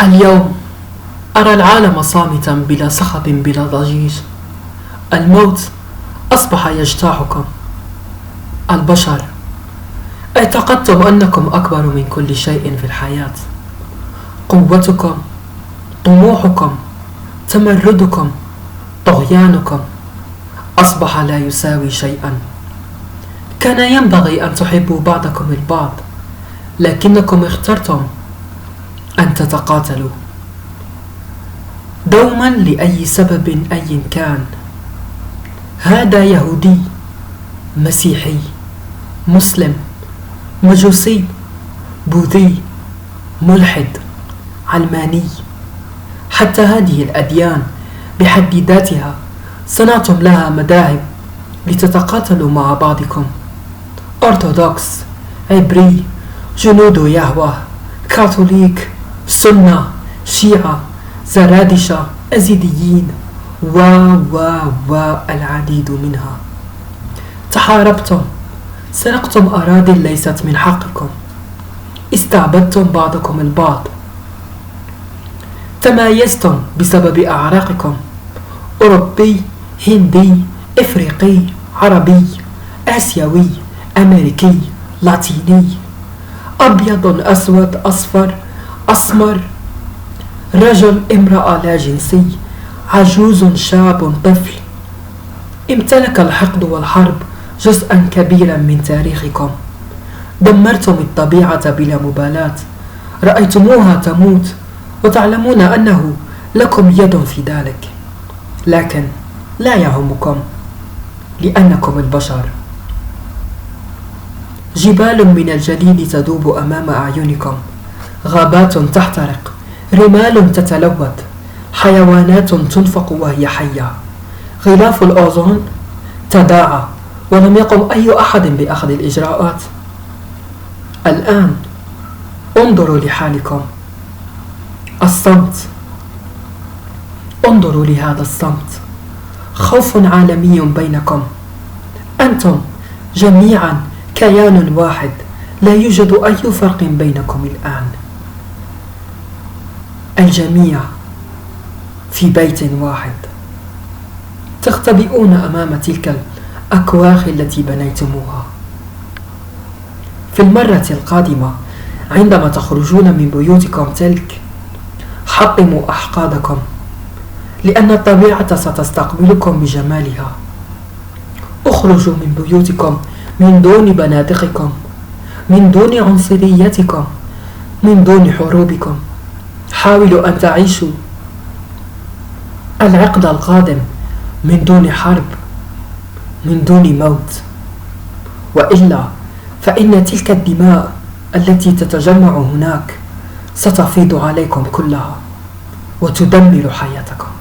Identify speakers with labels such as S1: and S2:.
S1: اليوم أرى العالم صامتا بلا صخب بلا ضجيج. الموت أصبح يجتاحكم. البشر، اعتقدتم أنكم أكبر من كل شيء في الحياة. قوتكم، طموحكم، تمردكم، طغيانكم أصبح لا يساوي شيئا. كان ينبغي أن تحبوا بعضكم البعض، لكنكم اخترتم أن تتقاتلوا دوما لأي سبب أي كان. هذا يهودي، مسيحي، مسلم، مجوسي، بوذي، ملحد، علماني، حتى هذه الأديان بحد ذاتها صنعتم لها مذاهب لتتقاتلوا مع بعضكم. أرثوذكس، عبري، جنود يهوه، كاثوليك، سنة، شيعة، زرادشة، أزيديين العديد منها. تحاربتم، سرقتم أراضي ليست من حقكم، استعبدتم بعضكم البعض، تمايزتم بسبب أعراقكم. أوروبي، هندي، إفريقي، عربي، آسيوي، أمريكي، لاتيني، أبيض، أسود، أصفر، أسمر، رجل، امرأة لا جنسي، عجوز، شاب، طفل. امتلك الحقد والحرب جزءا كبيرا من تاريخكم. دمرتم الطبيعة بلا مبالاة، رأيتموها تموت وتعلمون أنه لكم يد في ذلك، لكن لا يهمكم لأنكم البشر. جبال من الجليد تذوب أمام أعينكم، غابات تحترق، رمال تتلوث، حيوانات تنفق وهي حية. غلاف الأوزون تداعى ولم يقم أي أحد بأخذ الإجراءات. الآن انظروا لحالكم. الصمت، انظروا لهذا الصمت. خوف عالمي بينكم. أنتم جميعا كيان واحد، لا يوجد أي فرق بينكم الآن. الجميع في بيت واحد. تختبئون أمام تلك الأكواخ التي بنيتموها. في المرة القادمة عندما تخرجون من بيوتكم تلك، حطموا أحقادكم، لأن الطبيعة ستستقبلكم بجمالها. اخرجوا من بيوتكم من دون بنادقكم، من دون عنصريتكم، من دون حروبكم. حاولوا أن تعيشوا العقد القادم من دون حرب، من دون موت، وإلا فإن تلك الدماء التي تتجمع هناك ستفيض عليكم كلها وتدمر حياتكم.